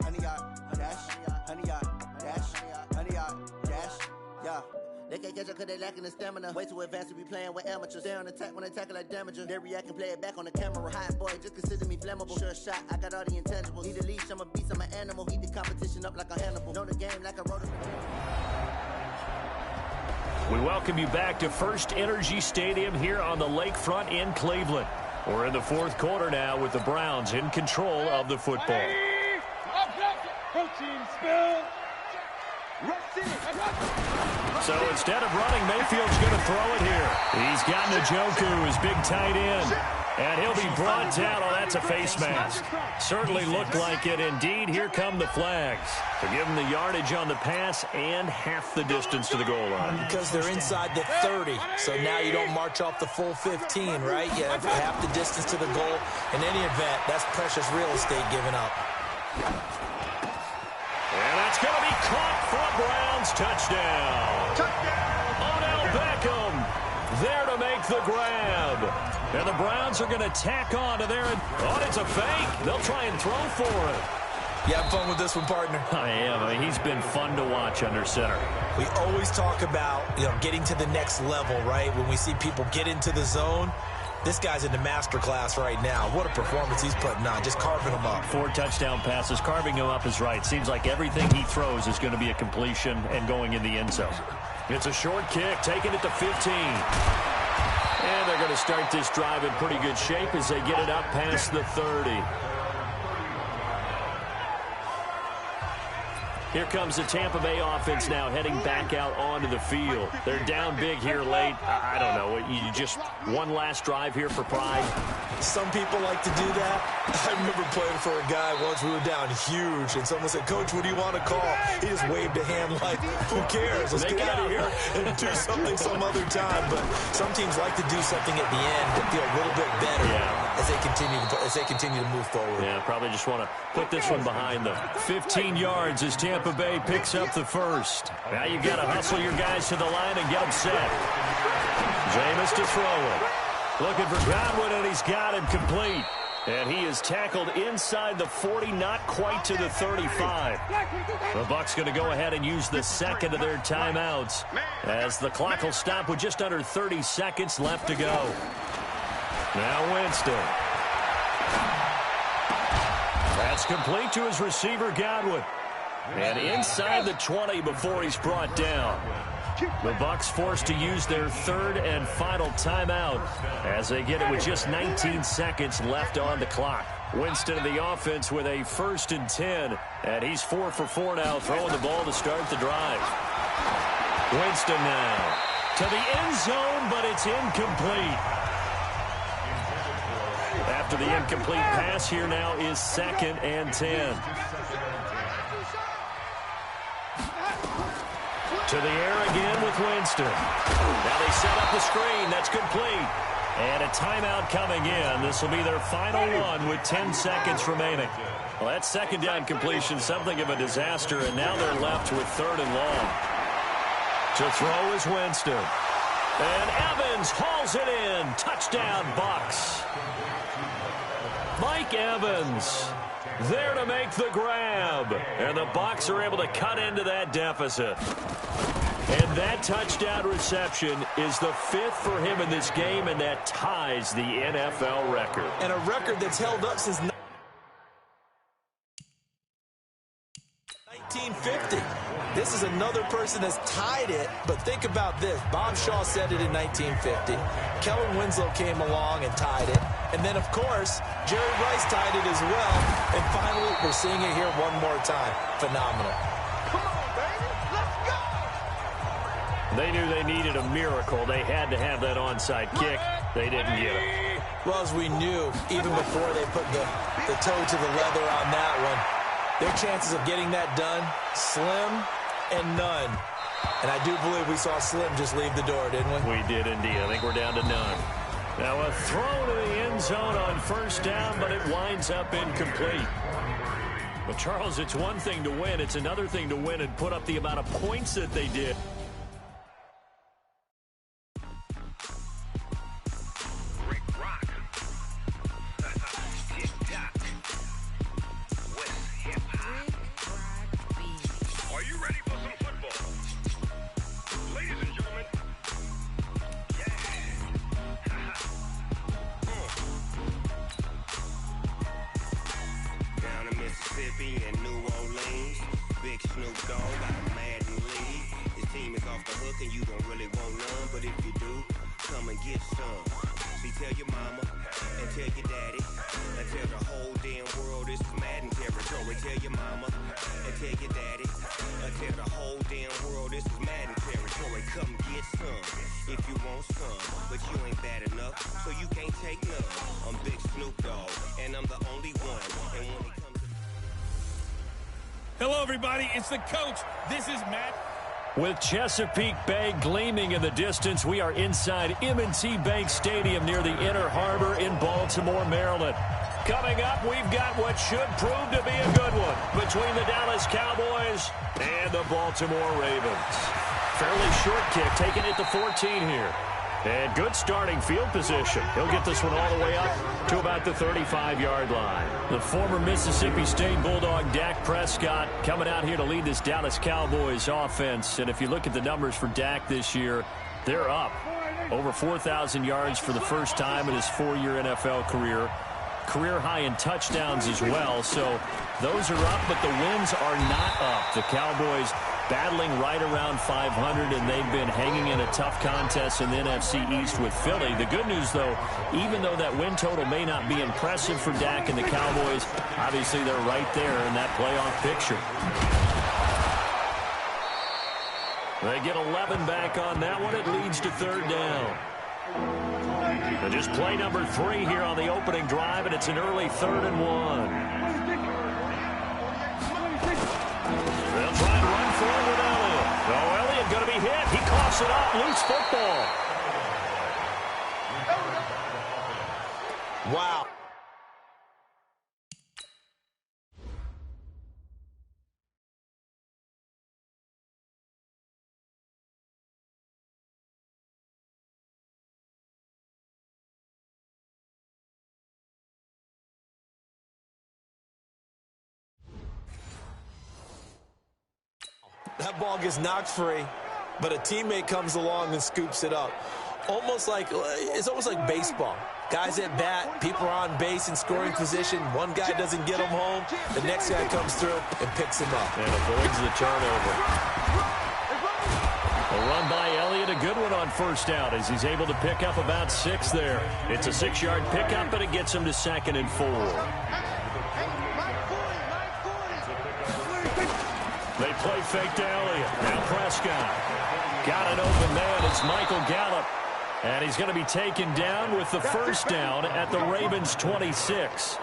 100 yard dash, 100 yard dash, 100 yard dash, yeah. They can't catch up cause they lacking the stamina. Way too advanced to be playing with amateurs. They on attack when they tackle like damager. They react and play it back on the camera. Hot boy, just consider me flammable. Sure shot, I got all the intangibles. Need a leash, I'm a beast, I'm an animal. Eat the competition up like a Hannibal. Know the game like a rotor. We welcome you back to First Energy Stadium here on the lakefront in Cleveland. We're in the fourth quarter now with the Browns in control of the football. So instead of running, Mayfield's going to throw it here. He's got Njoku, his big tight end. And he'll be brought down. Oh, that's a face mask. Certainly looked like it. Indeed, here come the flags. To give him the yardage on the pass and half the distance to the goal line. Because they're inside the 30. So now you don't march off the full 15, right? You have half the distance to the goal. In any event, that's precious real estate given up. And that's going to be caught for a Browns touchdown. Odell Beckham there to make the grab. And the Browns are going to tack on to their... Oh, it's a fake. They'll try and throw for it. You have fun with this one, partner? I am. I mean, he's been fun to watch under center. We always talk about, getting to the next level, right? When we see people get into the zone, this guy's in the master class right now. What a performance he's putting on, just carving them up. 4 touchdown passes. Carving him up is right. Seems like everything he throws is going to be a completion and going in the end zone. It's a short kick, taking it to 15. And they're going to start this drive in pretty good shape as they get it up past the 30. Here comes the Tampa Bay offense now heading back out onto the field. They're down big here late. I don't know. You just one last drive here for pride. Some people like to do that. I remember playing for a guy once. We were down huge, and someone said, "Coach, what do you want to call?" He just waved a hand like, who cares? Let's get out of here and do something some other time. But some teams like to do something at the end to feel a little bit better as they continue to move forward. Yeah, probably just want to put this one behind them. 15 yards as Tampa Bay picks up the first. Now you've got to hustle your guys to the line and get them set. Jameis to throw it. Looking for Godwin, and he's got him complete. And he is tackled inside the 40, not quite to the 35. The Bucs going to go ahead and use the second of their timeouts as the clock will stop with just under 30 seconds left to go. Now Winston. That's complete to his receiver, Godwin. And inside the 20 before he's brought down. The Bucs forced to use their third and final timeout as they get it with just 19 seconds left on the clock. Winston in the offense with a 1st and 10. And he's 4 for 4 now, throwing the ball to start the drive. Winston now to the end zone, but it's incomplete. After the incomplete pass, here now is 2nd and 10. To the air again with Winston. Now they set up the screen. That's complete. And a timeout coming in. This will be their final one with 10 seconds remaining. Well, that second down completion, something of a disaster, and now they're left with 3rd and long. To throw is Winston. And Evans hauls it in. Touchdown, Bucs. Mike Evans there to make the grab. And the Bucs are able to cut into that deficit. And that touchdown reception is the 5th for him in this game, and that ties the NFL record. And a record that's held up since 1950. This is another person that's tied it, but think about this. Bob Shaw said it in 1950. Kellen Winslow came along and tied it. And then, of course, Jerry Rice tied it as well. And finally, we're seeing it here one more time. Phenomenal. Come on, baby. Let's go. They knew they needed a miracle. They had to have that onside kick. They didn't get it. Well, as we knew, even before they put the toe to the leather on that one, their chances of getting that done, slim and none. And I do believe we saw Slim just leave the door, didn't we? We did indeed. I think we're down to none. Now a throw to the end zone on 1st down, but it winds up incomplete. Well, Charles, it's one thing to win. It's another thing to win and put up the amount of points that they did. Rock. Tick-tock. West hip Mississippi and New Orleans. Big Snoop Dogg got a Madden lead. His team is off the hook and you don't really want none, but if you do, come and get some. See, tell your mama and tell your daddy and tell the whole damn world this is Madden territory. Tell your mama and tell your daddy and tell the whole damn world this is Madden territory. Come get some if you want some, but you ain't bad enough, so you can't take none. I'm Big Snoop Dogg, and I'm the only one. And when it comes to... Hello, everybody. It's the coach. This is Matt. With Chesapeake Bay gleaming in the distance, we are inside M&T Bank Stadium near the Inner Harbor in Baltimore, Maryland. Coming up, we've got what should prove to be a good one between the Dallas Cowboys and the Baltimore Ravens. Fairly short kick, taking it to 14 here. And good starting field position. He'll get this one all the way up to about the 35-yard line. The former Mississippi State Bulldog Dak Prescott coming out here to lead this Dallas Cowboys offense. And if you look at the numbers for Dak this year, they're up. Over 4,000 yards for the first time in his 4-year NFL career. Career high in touchdowns as well. So those are up, but the wins are not up. The Cowboys battling right around 500, and they've been hanging in a tough contest in the NFC East with Philly. The good news, though, even though that win total may not be impressive for Dak and the Cowboys, obviously they're right there in that playoff picture. They get 11 back on that one. It leads to third down. And just play number 3 here on the opening drive, and it's an early 3rd and 1. They'll try and run for it with Elliott. Oh, Elliott going to be hit. He coughs it up. Loose football. Wow. That ball gets knocked free, but a teammate comes along and scoops it up. It's almost like baseball. Guys at bat, people are on base in scoring position. One guy doesn't get him home. The next guy comes through and picks him up. And avoids the turnover. A run by Elliott, a good one on first down as he's able to pick up about 6 there. It's a 6-yard pickup, but it gets him to 2nd and 4. They play fake to Elliott. Now Prescott. Got an open man. It's Michael Gallup. And he's going to be taken down with the first down at the Ravens' 26.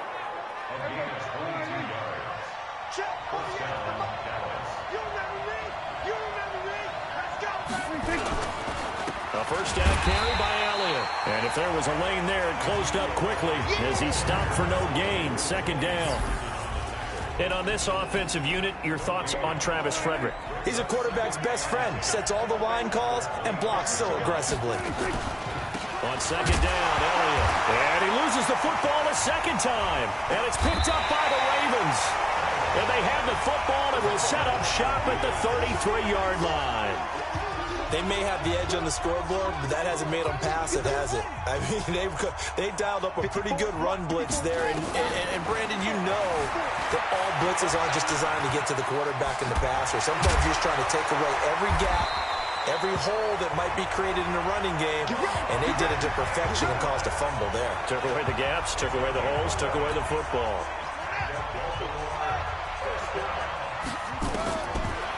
A first down carry by Elliott. And if there was a lane there, it closed up quickly as he stopped for no gain. 2nd down. And on this offensive unit, your thoughts on Travis Frederick? He's a quarterback's best friend. Sets all the line calls and blocks so aggressively. On 2nd down, Elliott. And he loses the football a 2nd time. And it's picked up by the Ravens. And they have the football and will set up shop at the 33-yard line. They may have the edge on the scoreboard, but that hasn't made them pass it, has it? I mean, they dialed up a pretty good run blitz there. And Brandon, you know that all blitzes aren't just designed to get to the quarterback and the passer. Sometimes you're just trying to take away every gap, every hole that might be created in the running game, and they did it to perfection and caused a fumble there. Took away the gaps, took away the holes, took away the football.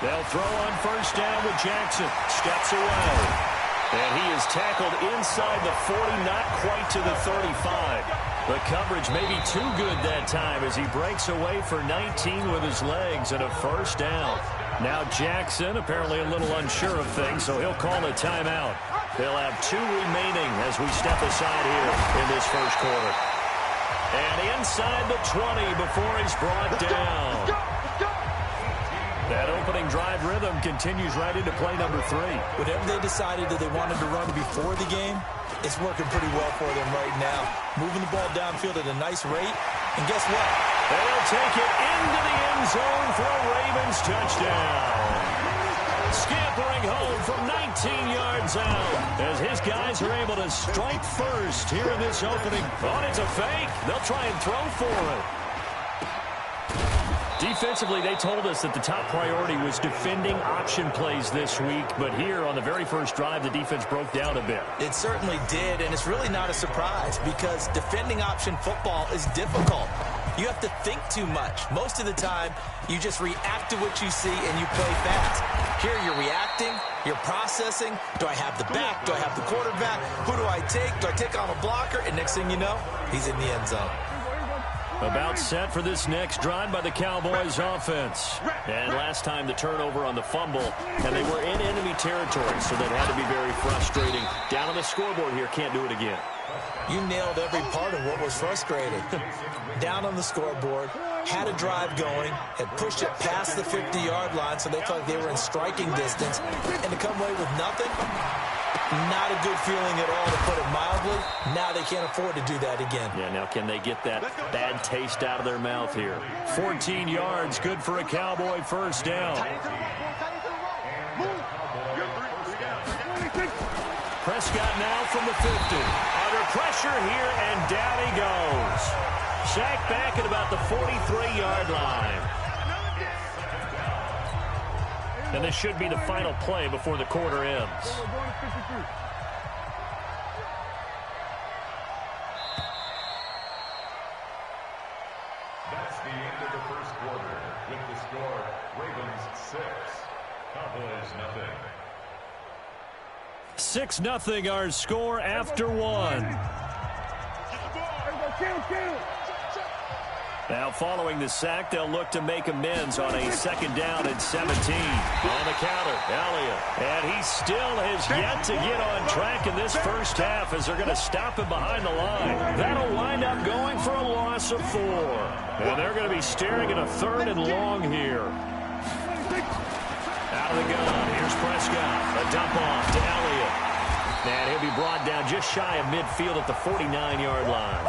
They'll throw on first down with Jackson. Steps away. And he is tackled inside the 40, not quite to the 35. The coverage may be too good that time as he breaks away for 19 with his legs and a first down. Now Jackson apparently a little unsure of things, so he'll call a timeout. They'll have 2 remaining as we step aside here in this first quarter. And inside the 20 before he's brought down. That opening drive rhythm continues right into play number 3. Whatever they decided that they wanted to run before the game, it's working pretty well for them right now. Moving the ball downfield at a nice rate. And guess what? They'll take it into the end zone for a Ravens touchdown. Scampering home from 19 yards out as his guys are able to strike first here in this opening. Oh, it's a fake. They'll try and throw for it. Defensively, they told us that the top priority was defending option plays this week, but here on the very first drive, the defense broke down a bit. It certainly did, and it's really not a surprise because defending option football is difficult. You have to think too much. Most of the time, you just react to what you see and you play fast. Here you're reacting, you're processing. Do I have the back? Do I have the quarterback? Who do I take? Do I take on a blocker? And next thing you know, he's in the end zone. About set for this next drive by the Cowboys offense. And last time the turnover on the fumble, and they were in enemy territory, so that had to be very frustrating. Down on the scoreboard here, can't do it again. You nailed every part of what was frustrating. Down on the scoreboard, had a drive going, had pushed it past the 50-yard line so they felt like they were in striking distance, and to come away with nothing, not a good feeling at all, to put it mildly. Now they can't afford to do that again. Yeah, now can they get that bad taste out of their mouth here? 14 yards, good for a Cowboy first down. Prescott now from the 50. Under pressure here, and down he goes. Sacked back at about the 43-yard line. And this should be the final play before the quarter ends. That's the end of the first quarter with the score Ravens 6, Cowboys nothing. 6-0 our score after one. Now following the sack, they'll look to make amends on a second down and 17. On the counter, Elliott. And he still has yet to get on track in this first half as they're going to stop him behind the line. That'll wind up going for a loss of 4. And they're going to be staring at a 3rd and long here. Out of the gun, here's Prescott. A dump off to Elliott. And he'll be brought down just shy of midfield at the 49-yard line.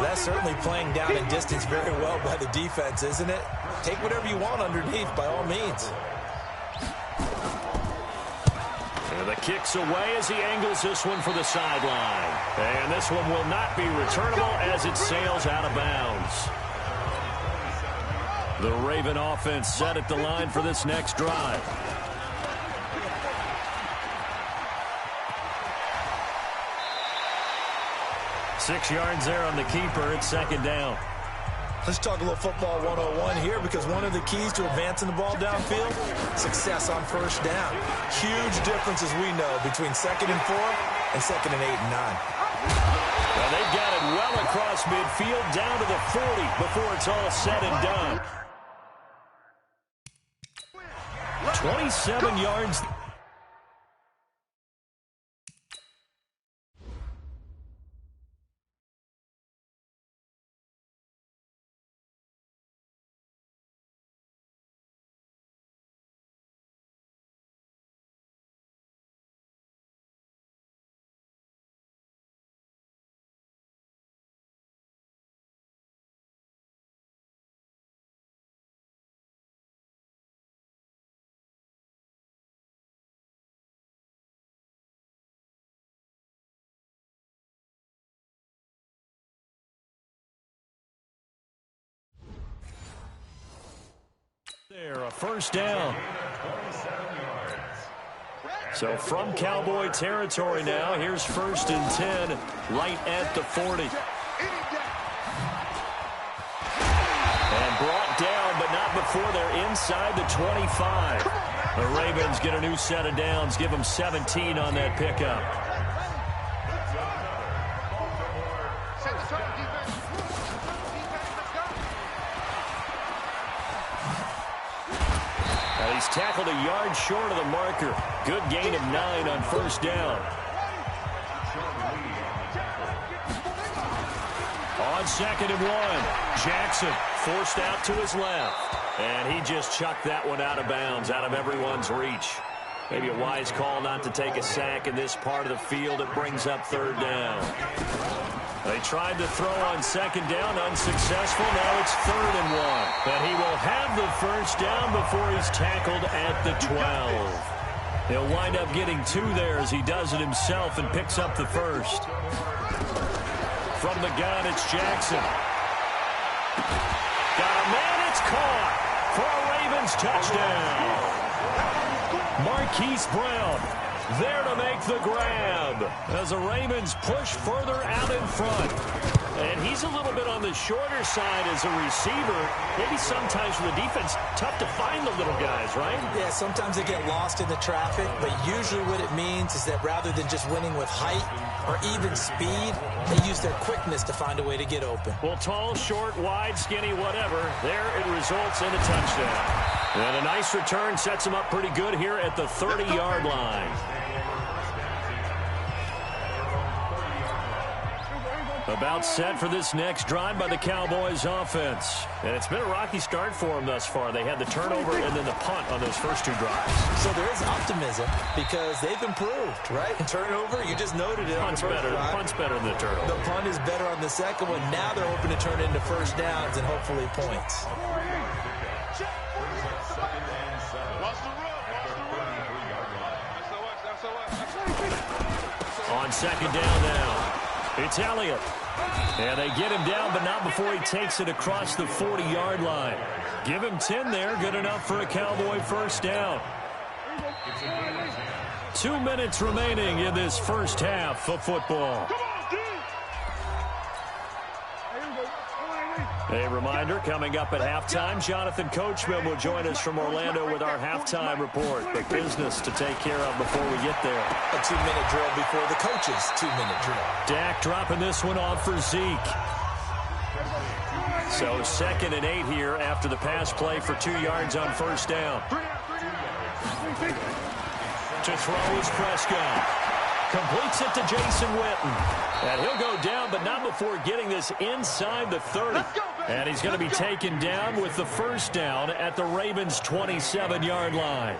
That's certainly playing down in distance very well by the defense, isn't it? Take whatever you want underneath, by all means. And the kick's away as he angles this one for the sideline. And this one will not be returnable as it sails out of bounds. The Raven offense set at the line for this next drive. Six yards there on the keeper. It's second down. Let's talk a little football 101 here, because one of the keys to advancing the ball downfield, success on first down. Huge difference, as we know, between 2nd and 4 and 2nd and 8 and 9. Well, they've got it well across midfield down to the 40 before it's all said and done. 27 yards. There, a first down. So from Cowboy territory now, here's 1st and 10, right at the 40. And brought down, but not before they're inside the 25. The Ravens get a new set of downs, give them 17 on that pickup. He's tackled a yard short of the marker. Good gain of 9 on first down. On 2nd and 1, Jackson forced out to his left. And he just chucked that one out of bounds, out of everyone's reach. Maybe a wise call not to take a sack in this part of the field. It brings up 3rd down. They tried to throw on 2nd down, unsuccessful. Now it's 3rd and 1. And he will have the first down before he's tackled at the 12. He'll wind up getting 2 there as he does it himself and picks up the first. From the gun, it's Jackson. Got a man, it's for a Ravens touchdown. Marquise Brown there to make the grab as the Ravens push further out in front. And he's a little bit on the shorter side as a receiver. Maybe sometimes for the defense, tough to find the little guys, right? Yeah, sometimes they get lost in the traffic, but usually what it means is that rather than just winning with height or even speed, they use their quickness to find a way to get open. Well, tall, short, wide, skinny, whatever, there it results in a touchdown. And a nice return sets him up pretty good here at the 30-yard line. About set for this next drive by the Cowboys offense. And it's been a rocky start for them thus far. They had the turnover and then the punt on those first two drives. So there is optimism because they've improved, right? Turnover, you just noted it. Punt's better. Punt's better than the turnover. The punt is better on the second one. Now they're hoping to turn into first downs and hopefully points. On second down now. It's Elliott. And they get him down, but not before he takes it across the 40-yard line. Give him 10 there. Good enough for a Cowboy first down. 2 minutes remaining in this first half of football. A reminder, coming up at halftime, Jonathan Coachman will join us from Orlando with our halftime report. But business to take care of before we get there. A 2-minute drill before the coach's 2-minute drill. Dak dropping this one off for Zeke. So 2nd and 8 here after the pass play for 2 yards on first down. To throw is Prescott. Completes it to Jason Witten. And he'll go down, but not before getting this inside the 30. And he's going to be taken down with the first down at the Ravens' 27-yard line.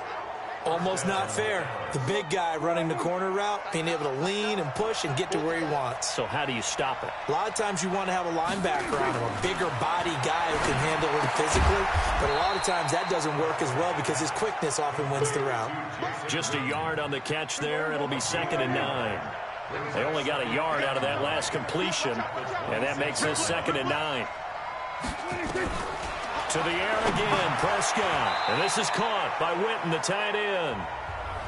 Almost not fair. The big guy running the corner route, being able to lean and push and get to where he wants. So how do you stop it? A lot of times you want to have a linebacker on him, a bigger body guy who can handle him physically. But a lot of times that doesn't work as well because his quickness often wins the route. Just a yard on the catch there. It'll be 2nd and 9. They only got a yard out of that last completion, and that makes this 2nd and 9. To the air again, Prescott. And this is caught by Witten, the tight end.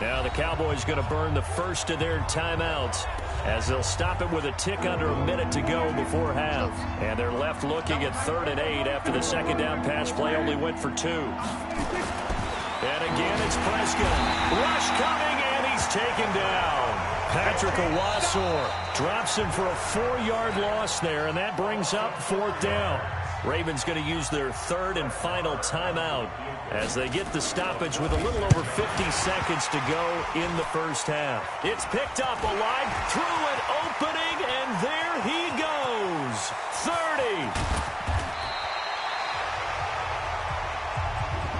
Now the Cowboys going to burn the first of their timeouts as they'll stop it with a tick under a minute to go before half. And they're left looking at 3rd and 8 after the second down pass play only went for 2. And again, it's Prescott. Rush coming, and he's taken down. Patrick Owasor drops him for a 4-yard loss there, and that brings up 4th down. Ravens going to use their 3rd and final timeout as they get the stoppage with a little over 50 seconds to go in the first half. It's picked up alive through an opening, and there he goes. 30.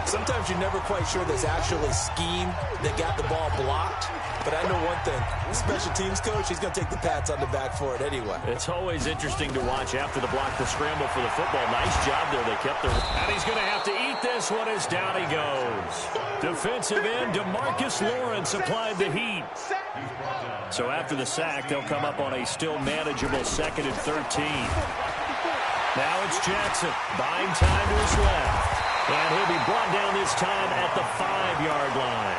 Sometimes you're never quite sure there's actually scheme that got the ball blocked. But I know one thing. The special teams coach, he's going to take the pats on the back for it anyway. It's always interesting to watch after the block, the scramble for the football. Nice job there. They kept their... And he's going to have to eat this one as down he goes. Defensive end DeMarcus Lawrence applied the heat. So after the sack, they'll come up on a still manageable 2nd and 13. Now it's Jackson buying time to his left. And he'll be brought down this time at the 5-yard line.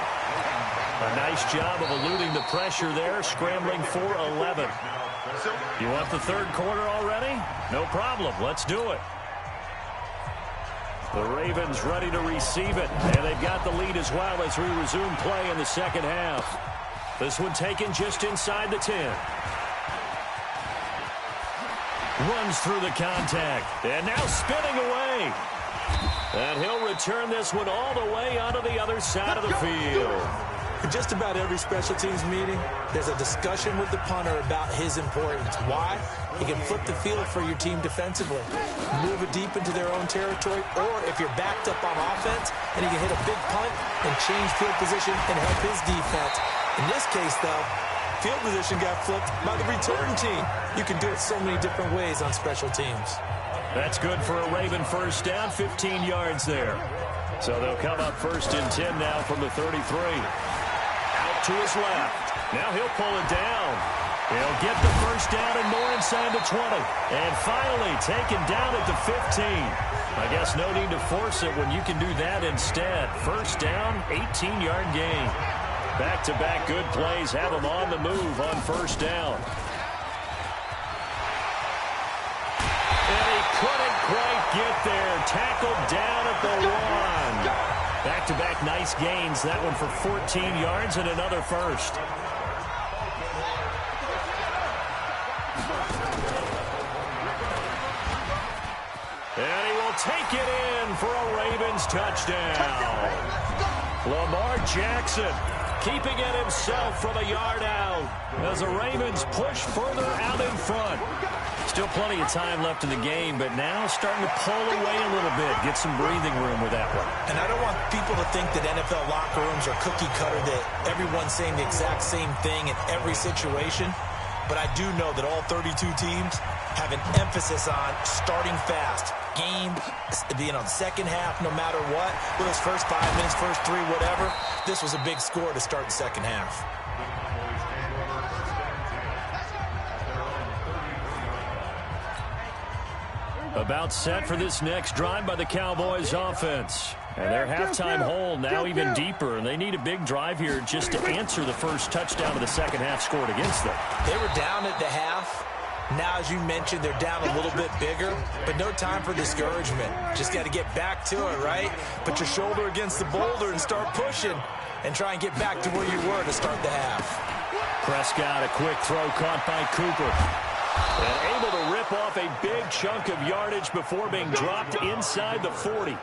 A nice job of eluding the pressure there, scrambling for 11. You want the 3rd quarter already? No problem. Let's do it. The Ravens ready to receive it, and they've got the lead as well as we resume play in the second half. This one taken just inside the 10. Runs through the contact, and now spinning away. And he'll return this one all the way onto the other side of the field. In just about every special teams meeting, there's a discussion with the punter about his importance. Why? He can flip the field for your team defensively, move it deep into their own territory, or if you're backed up on offense, and he can hit a big punt and change field position and help his defense. In this case, though, field position got flipped by the return team. You can do it so many different ways on special teams. That's good for a Raven first down, 15 yards there. So they'll come up 1st and 10 now from the 33. Out to his left. Now he'll pull it down. He'll get the first down and more inside the 20. And finally taken down at the 15. I guess no need to force it when you can do that instead. First down, 18-yard gain. Back-to-back good plays have them on the move on first down. And he couldn't quite get there. Tackled down at the 1. Back-to-back nice gains. That one for 14 yards and another first. And he will take it in for a Ravens touchdown. Lamar Jackson keeping it himself from a yard out as the Ravens push further out in front. Still plenty of time left in the game, but now starting to pull away a little bit. Get some breathing room with that one. And I don't want people to think that NFL locker rooms are cookie cutter, that everyone's saying the exact same thing in every situation. But I do know that all 32 teams have an emphasis on starting fast. Game, second half, no matter what. Whether it's first 5 minutes, first 3, whatever. This was a big score to start the second half. About set for this next drive by the Cowboys offense. And their halftime hole now even deeper. And they need a big drive here just to answer the first touchdown of the second half scored against them. They were down at the half. Now, as you mentioned, they're down a little bit bigger, but no time for discouragement. Just got to get back to it, right? Put your shoulder against the boulder and start pushing and try and get back to where you were to start the half. Prescott, a quick throw caught by Cooper. And able to rip off a big chunk of yardage before being dropped inside the 40.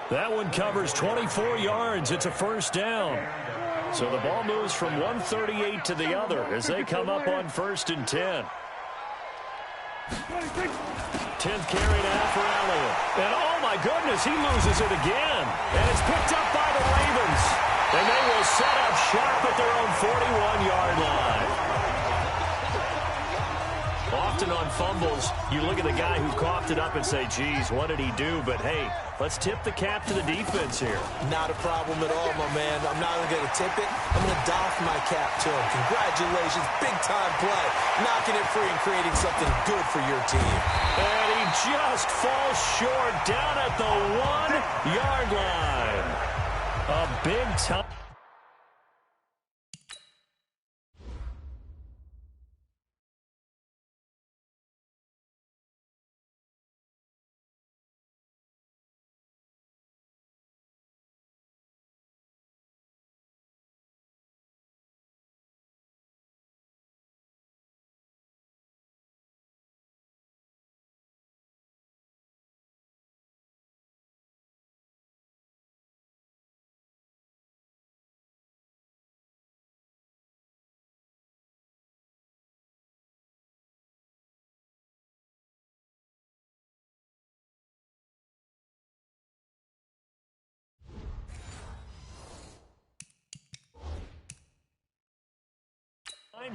That one covers 24 yards. It's a first down. So the ball moves from 138 to the other as they come up on 1st and 10. 10th carry now for Elliott. And oh my goodness, he loses it again. And it's picked up by the Ravens. And they will set up shop at their own 41-yard line. Often on fumbles, you look at the guy who coughed it up and say, geez, what did he do? But, hey, let's tip the cap to the defense here. Not a problem at all, my man. I'm not only going to tip it, I'm going to doff my cap to him. Congratulations, big-time play. Knocking it free and creating something good for your team. And he just falls short down at the 1-yard line. A big-time.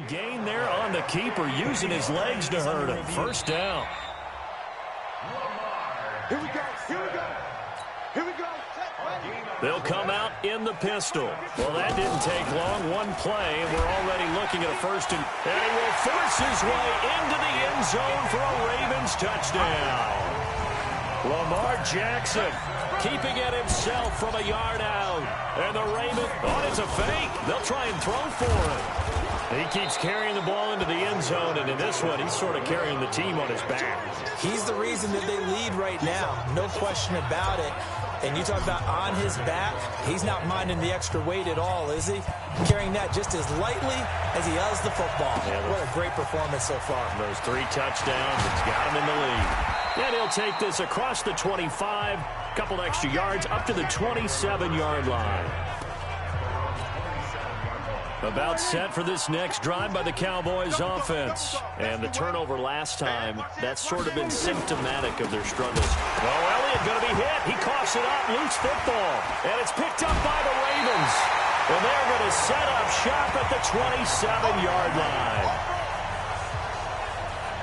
Gain there on the keeper, using his legs to hurt him. First down. Here we go. Here we go. Here we go. They'll come out in the pistol. Well, that didn't take long. One play, and we're already looking at a first and he will force his way into the end zone for a Ravens touchdown. Lamar Jackson keeping it himself from a yard out. And the Ravens, it's a fake. They'll try and throw for it. He keeps carrying the ball into the end zone, and in this one, he's sort of carrying the team on his back. He's the reason that they lead right now. No question about it. And you talk about on his back, he's not minding the extra weight at all, is he? Carrying that just as lightly as he does the football. Yeah, what a great performance so far. Those 3 touchdowns, it's got him in the lead. And he'll take this across the 25, couple extra yards, up to the 27-yard line. About set for this next drive by the Cowboys offense. And the turnover last time, that's sort of been symptomatic of their struggles. Oh, Elliott going to be hit. He coughs it up, loose football. And it's picked up by the Ravens. And they're going to set up shop at the 27-yard line.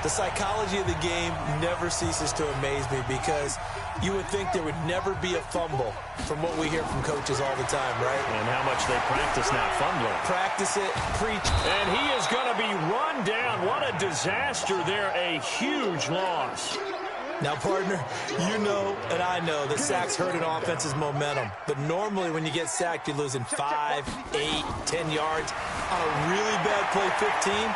The psychology of the game never ceases to amaze me because you would think there would never be a fumble from what we hear from coaches all the time, right? And how much they practice not fumbling. Practice it, preach. And he is going to be run down. What a disaster there. A huge loss. Now, partner, you know and I know that sacks hurt an offense's momentum. But normally when you get sacked, you're losing 5, 8, 10 yards. On a really bad play 15,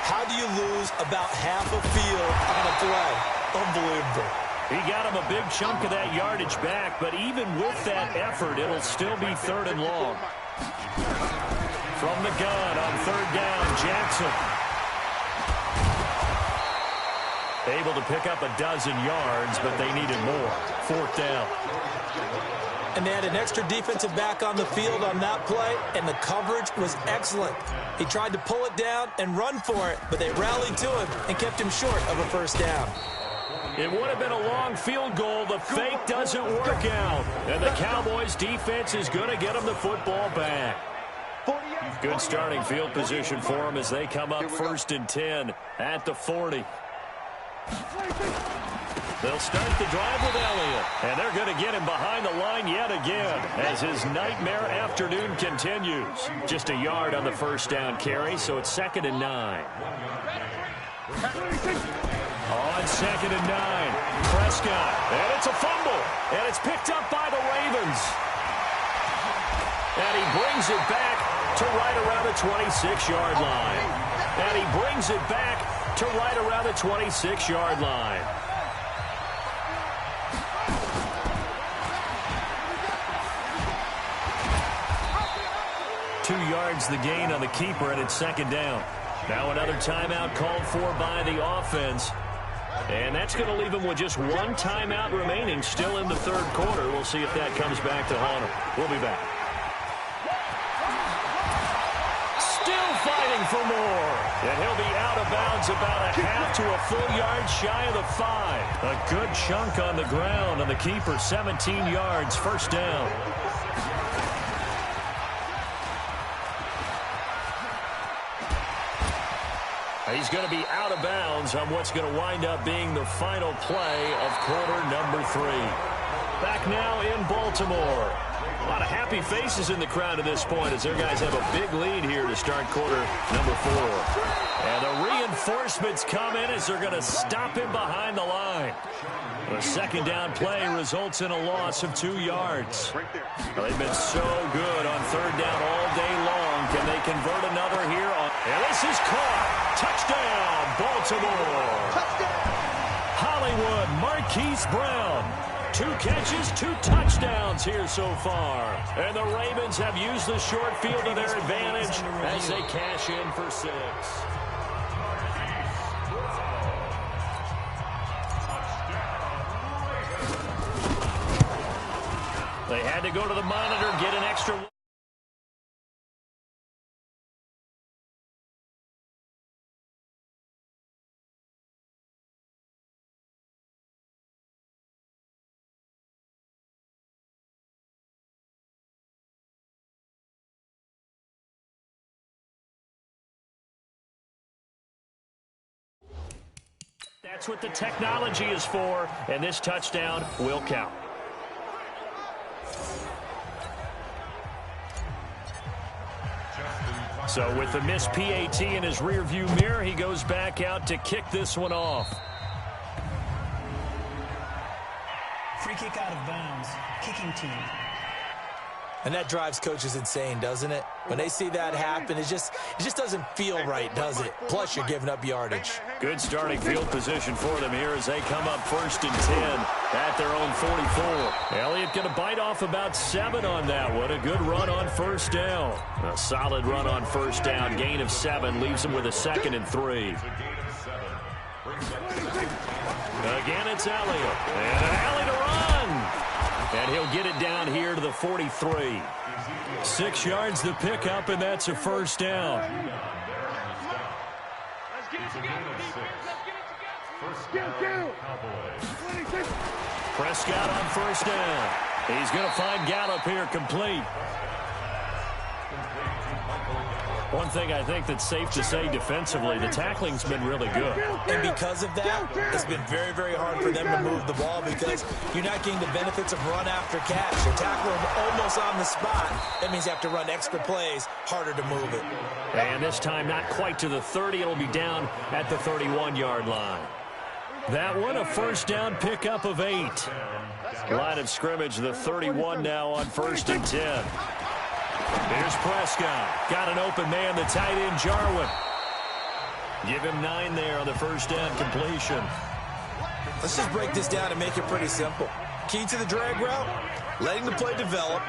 how do you lose about half a field on a play? Unbelievable. He got him a big chunk of that yardage back, but even with that effort, it'll still be 3rd and long. From the gun on 3rd down, Jackson. Able to pick up a dozen yards, but they needed more. 4th down. And they had an extra defensive back on the field on that play, and the coverage was excellent. He tried to pull it down and run for it, but they rallied to him and kept him short of a 1st down. It would have been a long field goal. The fake doesn't work out. And the Cowboys' defense is going to get them the football back. Good starting field position for them as they come up 1st and 10 at the 40. They'll start the drive with Elliott, and they're going to get him behind the line yet again as his nightmare afternoon continues. Just a yard on the 1st down carry, so it's 2nd and 9. On 2nd and 9, Prescott, and it's a fumble, and it's picked up by the Ravens. And he brings it back to right around the 26-yard line. And he brings it back to right around the 26-yard line. 2 yards the gain on the keeper, and it's 2nd down. Now another timeout called for by the offense. And that's going to leave him with just 1 timeout remaining still in the 3rd quarter. We'll see if that comes back to haunt him. We'll be back. Still fighting for more. And he'll be out of bounds about a half to a full yard shy of the 5. A good chunk on the ground on the keeper. 17 yards, 1st down. He's going to be out of bounds on what's going to wind up being the final play of quarter number 3. Back now in Baltimore. A lot of happy faces in the crowd at this point as their guys have a big lead here to start quarter number 4. And the reinforcements come in as they're going to stop him behind the line. The 2nd down play results in a loss of 2 yards. They've been so good on 3rd down all day long. Can they convert another here? And this is caught. Touchdown, Baltimore. Touchdown. Hollywood Marquise Brown. 2 catches, 2 touchdowns here so far. And the Ravens have used the short field to their advantage as they cash in for 6. They had to go to the monitor, get an extra. That's what the technology is for, and this touchdown will count. So with the missed PAT in his rearview mirror, he goes back out to kick this one off. Free kick out of bounds. Kicking team. And that drives coaches insane, doesn't it? When they see that happen, it just doesn't feel right, does it? Plus, you're giving up yardage. Good starting field position for them here as they come up 1st and 10 at their own 44. Elliott going to bite off about 7 on that one. A good run on 1st down. A solid run on 1st down. Gain of 7 leaves them with a 2nd and 3. Again, it's Elliott. And an alley to run. And he'll get it down here to the 43. 6 yards the pickup, and that's a 1st down. Let's get it together, defense. Let's get it together. Prescott on 1st down. He's going to find Gallup here complete. One thing I think that's safe to say defensively, the tackling's been really good. And because of that, it's been very, very hard for them to move the ball because you're not getting the benefits of run after catch. You're tackling almost on the spot. That means you have to run extra plays, harder to move it. And this time not quite to the 30. It'll be down at the 31-yard line. That one a first down pickup of 8. Line of scrimmage, the 31 now on 1st and 10. Here's Prescott. Got an open man, the tight end, Jarwin. Give him 9 there on the first down completion. Let's just break this down and make it pretty simple. Key to the drag route, letting the play develop,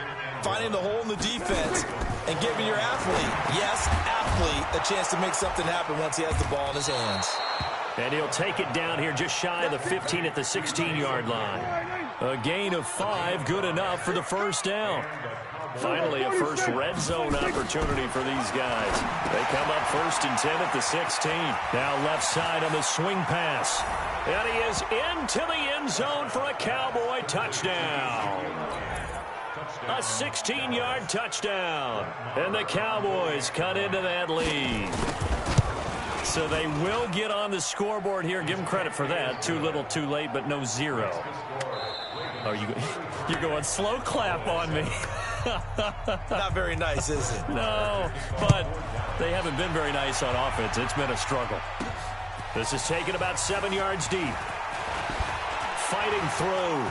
finding the hole in the defense, and giving your athlete, yes, athlete, a chance to make something happen once he has the ball in his hands. And he'll take it down here just shy of the 15 at the 16-yard line. A gain of 5, good enough for the first down. Finally, a first red zone opportunity for these guys. They come up 1st and 10 at the 16. Now left side on the swing pass. And he is into the end zone for a Cowboy touchdown. A 16-yard touchdown. And the Cowboys cut into that lead. So they will get on the scoreboard here. Give them credit for that. Too little, too late, but no 0. Oh, you're going slow clap on me. Not very nice, is it? No, but they haven't been very nice on offense. It's been a struggle. This is taken about 7 yards deep. Fighting through.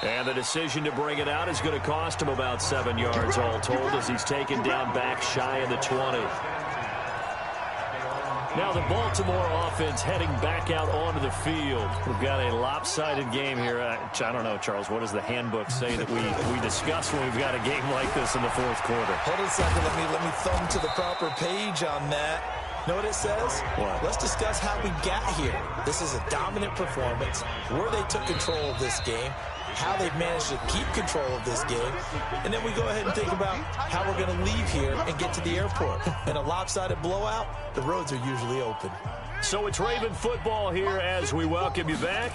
And the decision to bring it out is going to cost him about 7 yards all told as he's taken down back shy of the 20. Now the Baltimore offense heading back out onto the field. We've got a lopsided game here. I don't know, Charles, what does the handbook say that we discuss when we've got a game like this in the 4th quarter? Hold on a second. Let me thumb to the proper page on that. Know what it says? What? Let's discuss how we got here. This is a dominant performance, where they took control of this game, how they've managed to keep control of this game, and then we go ahead and think about how we're going to leave here and get to the airport. In a lopsided blowout, the roads are usually open. So it's Raven football here as we welcome you back.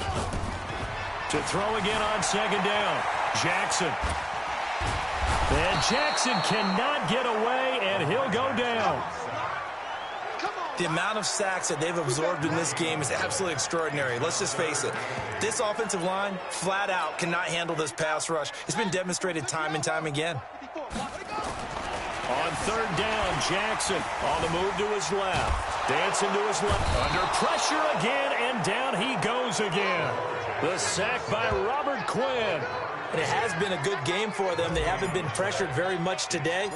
To throw again on 2nd down, Jackson. And Jackson cannot get away, and he'll go down. The amount of sacks that they've absorbed in this game is absolutely extraordinary. Let's just face it. This offensive line, flat out, cannot handle this pass rush. It's been demonstrated time and time again. On 3rd down, Jackson on the move to his left. Dancing to his left. Under pressure again, and down he goes again. The sack by Robert Quinn. And it has been a good game for them. They haven't been pressured very much today.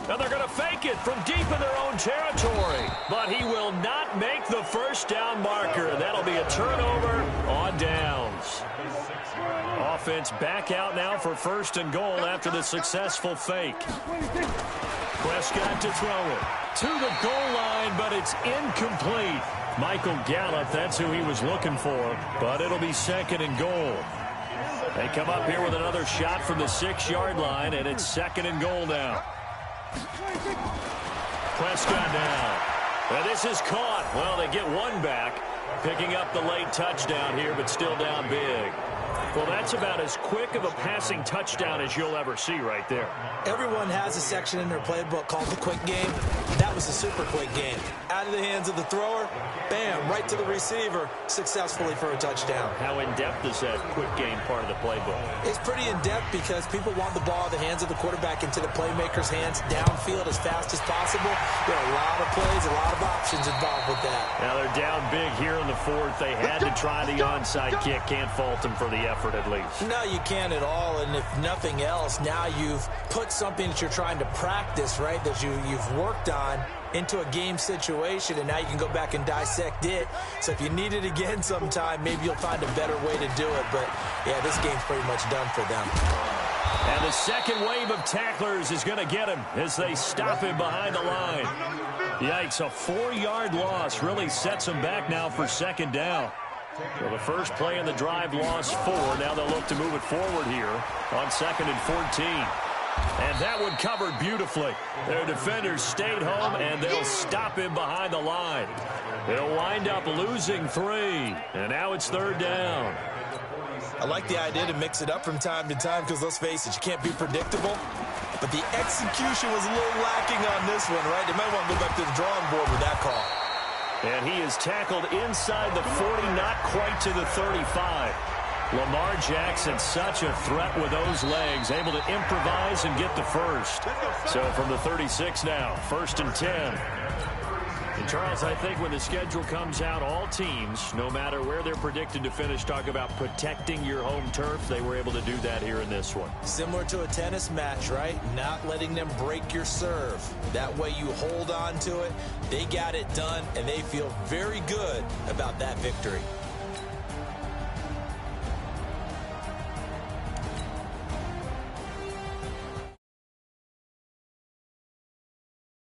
And they're going to fake it from deep in their own territory. But he will not make the first down marker. That'll be a turnover on downs. Offense back out now for 1st and goal after the successful fake. Prescott to throw it. To the goal line, but it's incomplete. Michael Gallup, that's who he was looking for. But it'll be 2nd and goal. They come up here with another shot from the 6-yard line, and it's 2nd and goal now. Prescott now. And this is caught. Well, they get one back, picking up the late touchdown here, but still down big. Well, that's about as quick of a passing touchdown as you'll ever see right there. Everyone has a section in their playbook called the quick game. That was a super quick game. Out of the hands of the thrower, bam, right to the receiver, successfully for a touchdown. How in-depth is that quick game part of the playbook? It's pretty in-depth because people want the ball in the hands of the quarterback into the playmaker's hands downfield as fast as possible. There are a lot of plays, a lot of options involved with that. Now they're down big here in the 4th. They had to try the onside kick. Can't fault them for the effort at least. No, you can't at all. And if nothing else, now you've put something that you're trying to practice, right, that you've worked on into a game situation, and now you can go back and dissect it. So if you need it again sometime, maybe you'll find a better way to do it. But, yeah, this game's pretty much done for them. And the second wave of tacklers is going to get him as they stop him behind the line. Yikes, a 4-yard loss really sets him back now for 2nd down. So the first play in the drive lost 4. Now they'll look to move it forward here on 2nd and 14. And that one covered beautifully. Their defenders stayed home, and they'll stop him behind the line. They'll wind up losing 3. And now it's 3rd down. I like the idea to mix it up from time to time because, let's face it, you can't be predictable. But the execution was a little lacking on this one, right? They might want to go back to the drawing board with that call. And he is tackled inside the 40, not quite to the 35. Lamar Jackson, such a threat with those legs, able to improvise and get the first. So from the 36 now, 1st and 10. And Charles, I think when the schedule comes out, all teams, no matter where they're predicted to finish, talk about protecting your home turf. They were able to do that here in this one. Similar to a tennis match, right? Not letting them break your serve. That way you hold on to it. They got it done, and they feel very good about that victory.